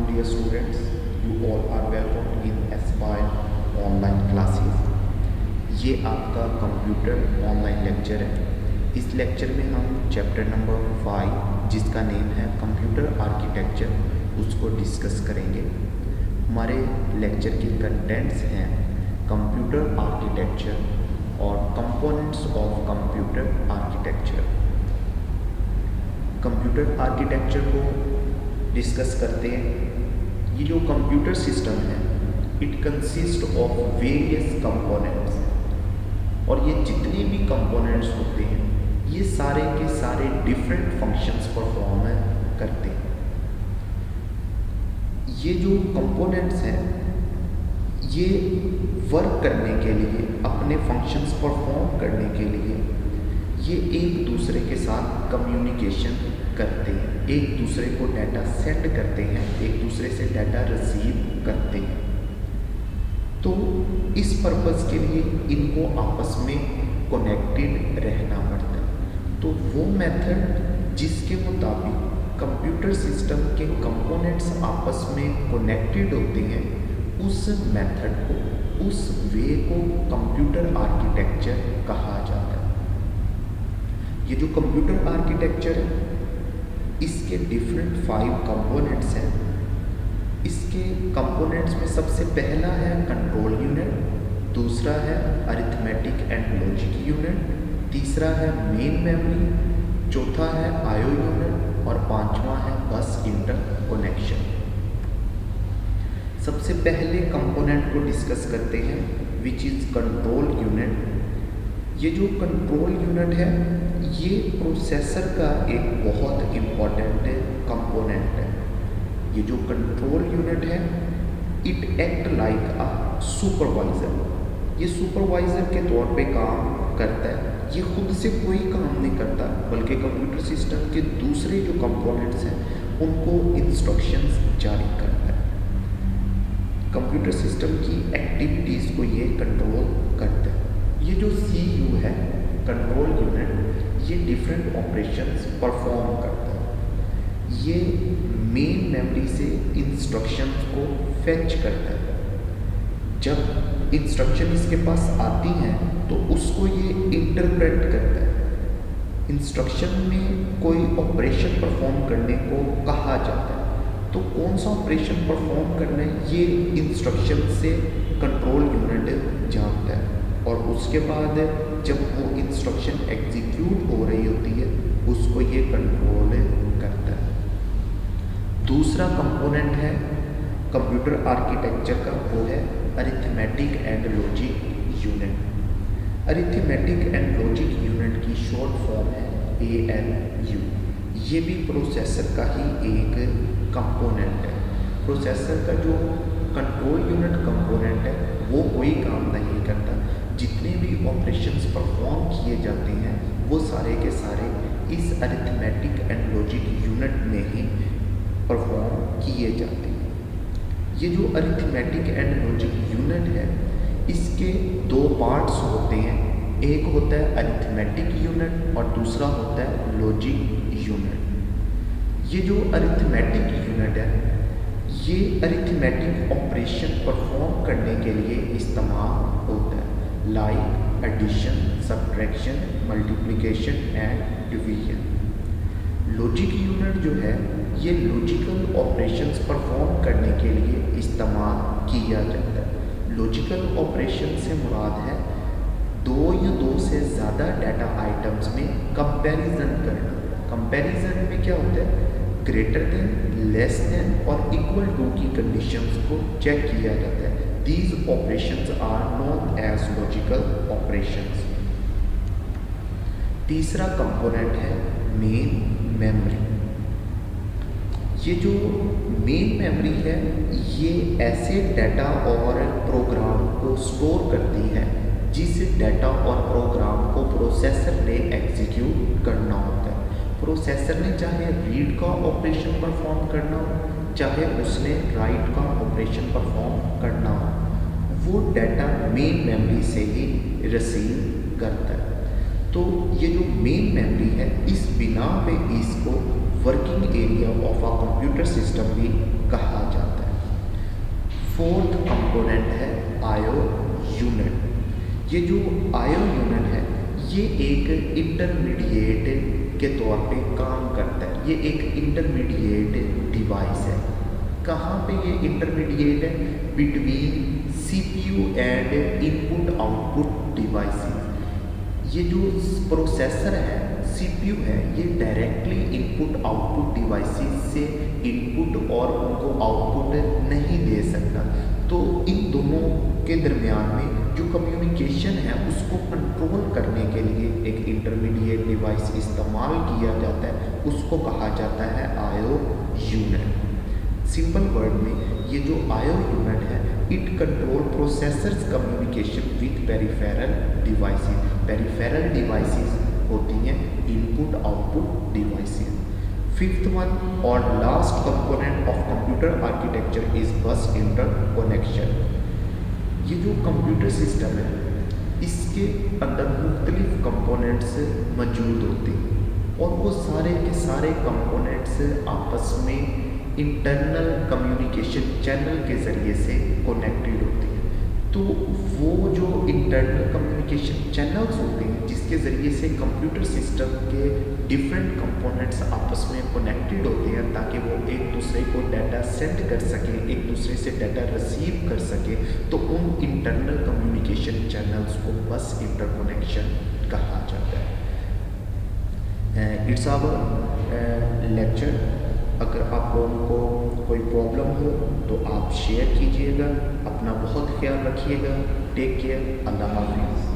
dear students, you all are welcome in Aspire online classes. ये आपका computer online lecture है। इस lecture में हम चैप्टर नंबर 5 जिसका नेम है कंप्यूटर आर्किटेक्चर उसको डिस्कस करेंगे। हमारे लेक्चर के कंटेंट्स हैं कंप्यूटर आर्किटेक्चर और components of computer architecture. Computer architecture को डिस्कस करते हैं। ये जो कंप्यूटर सिस्टम है it consist of various components और ये जितने भी कंपोनेंट्स होते हैं ये सारे के सारे डिफरेंट फंक्शंस परफॉर्म करते हैं। ये जो कंपोनेंट्स हैं ये वर्क करने के लिए, अपने फंक्शंस परफॉर्म करने के लिए ये एक दूसरे के साथ कम्युनिकेशन करते हैं, एक दूसरे को डाटा सेंड करते हैं, एक दूसरे से डाटा रिसीव करते हैं। तो इस पर्पस के लिए इनको आपस में कनेक्टेड रहना पड़ता है। तो वो मेथड जिसके मुताबिक कंप्यूटर सिस्टम के कंपोनेंट्स आपस में कनेक्टेड होते हैं उस मेथड को, उस वे को कंप्यूटर आर्किटेक्चर कहा जाता है। ये जो कंप्यूटर आर्किटेक्चर है इसके डिफरेंट 5 कंपोनेंट्स हैं। इसके कंपोनेंट्स में सबसे पहला है कंट्रोल यूनिट, दूसरा है अरिथमेटिक एंड लॉजिक यूनिट, तीसरा है मेन मेमोरी, चौथा है आईओ यूनिट और पांचवा है बस इंटरकनेक्शन। सबसे पहले कंपोनेंट को डिस्कस करते हैं विच इज़ कंट्रोल यूनिट। ये जो कंट्रोल यूनिट है ये प्रोसेसर का एक बहुत इम्पॉर्टेंट कंपोनेंट है। ये जो कंट्रोल यूनिट है it act like a supervisor. ये सुपरवाइज़र के तौर पे काम करता है। ये खुद से कोई काम नहीं करता बल्कि कंप्यूटर सिस्टम के दूसरे जो कंपोनेंट्स हैं उनको इंस्ट्रक्शंस जारी करता है। कंप्यूटर सिस्टम की एक्टिविटीज़ को ये कंट्रोल करता है। ये जो सीयू है कंट्रोल यूनिट ये डिफरेंट ऑपरेशंस परफॉर्म करता है। ये मेन मेमोरी से इंस्ट्रक्शंस को फेच करता है। जब इंस्ट्रक्शन इसके पास आती हैं तो उसको ये इंटरप्रेट करता है। इंस्ट्रक्शन में कोई ऑपरेशन परफॉर्म करने को कहा जाता है तो कौन सा ऑपरेशन परफॉर्म करना है ये इंस्ट्रक्शन से कंट्रोल यूनिट जानता है और उसके बाद जब वो इंस्ट्रक्शन एग्जीक्यूट हो रही होती है उसको ये कंट्रोल करता है। दूसरा कंपोनेंट है कंप्यूटर आर्किटेक्चर का, वो है arithmetic and logic unit. Arithmetic and logic unit की शॉर्ट फॉर्म है ALU। ये भी प्रोसेसर का ही एक कंपोनेंट है। प्रोसेसर का जो कंट्रोल यूनिट कंपोनेंट है वो कोई काम नहीं करता। जितने भी ऑपरेशंस परफॉर्म किए जाते हैं वो सारे के सारे इस अरिथमेटिक एंड लॉजिक यूनिट में ही परफॉर्म किए जाते हैं। ये जो अरिथमेटिक एंड लॉजिक यूनिट है इसके 2 पार्ट्स होते हैं। एक होता है अरिथमेटिक यूनिट और दूसरा होता है लॉजिक यूनिट। ये जो अरिथमेटिक यूनिट है ये अरिथमेटिक ऑपरेशन परफॉर्म करने के लिए इस्तेमाल होता है like addition, subtraction, multiplication and division. Logic unit जो है ये लॉजिकल ऑपरेशंस परफॉर्म करने के लिए इस्तेमाल किया जाता है। लॉजिकल ऑपरेशन से मुराद है 2 या 2 से ज़्यादा डाटा आइटम्स में कंपैरिजन करना। कंपैरिजन में क्या होता है, ग्रेटर देन, लेस देन और इक्वल टू की कंडीशंस को चेक किया जाता है। These operations are known as logical operations. तीसरा कंपोनेंट है मेन मेमोरी। ये जो मेन मेमोरी है ये ऐसे डाटा और प्रोग्राम को स्टोर करती है जिस डाटा और प्रोग्राम को प्रोसेसर ने एग्जीक्यूट करना होता है। प्रोसेसर ने चाहे रीड का ऑपरेशन परफॉर्म करना हो चाहे उसने राइट का ऑपरेशन परफॉर्म करना हो, वो डाटा मेन मेमोरी से ही रिसीव करता है। तो ये जो मेन मेमोरी है इस बिना पे इसको working area of a computer system भी कहा जाता है। फोर्थ कंपोनेंट है आईओ यूनिट। ये जो आईओ यूनिट है ये एक इंटरमीडिएट के तौर पे काम करता है। ये एक इंटरमीडिएट डिवाइस है। कहाँ पे ये इंटरमीडिएट है? Between CPU and input output devices. ये जो प्रोसेसर है, सीपीयू है, ये डायरेक्टली इनपुट आउटपुट डिवाइसेस से इनपुट और उनको आउटपुट नहीं दे सकता। तो इन दोनों के दरमियान में जो कम्युनिकेशन है उसको कंट्रोल करने के लिए एक इंटरमीडिएट डिवाइस इस्तेमाल किया जाता है, उसको कहा जाता है आईओ यूनिट। सिंपल वर्ड में ये जो आईओ यूनिट है it control processors communication with peripheral devices. Peripheral devices होती हैं input output devices. Fifth one और last component of computer architecture is bus interconnection. ये जो कंप्यूटर सिस्टम है इसके अंदर मुख्तलिफ कंपोनेंट्स मौजूद होते हैं और वो सारे के सारे कंपोनेंट्स आपस में इंटरनल कम्युनिकेशन चैनल के ज़रिए से कनेक्टेड होती हैं। तो वो जो इंटरनल कम्युनिकेशन चैनल्स होते हैं जिसके ज़रिए से कंप्यूटर सिस्टम के डिफरेंट कंपोनेंट्स आपस में कनेक्टेड होते हैं ताकि वो एक दूसरे को डाटा सेंड कर सकें, एक दूसरे से डाटा रिसीव कर सकें, तो उन इंटरनल कम्युनिकेशन चैनल्स को बस इंटरकनेक्शन कहा जाता है। It's our lecture. अगर आप लोगों को कोई प्रॉब्लम हो तो आप शेयर कीजिएगा। अपना बहुत ख्याल रखिएगा। Take care. अल्लाह हाफिज़।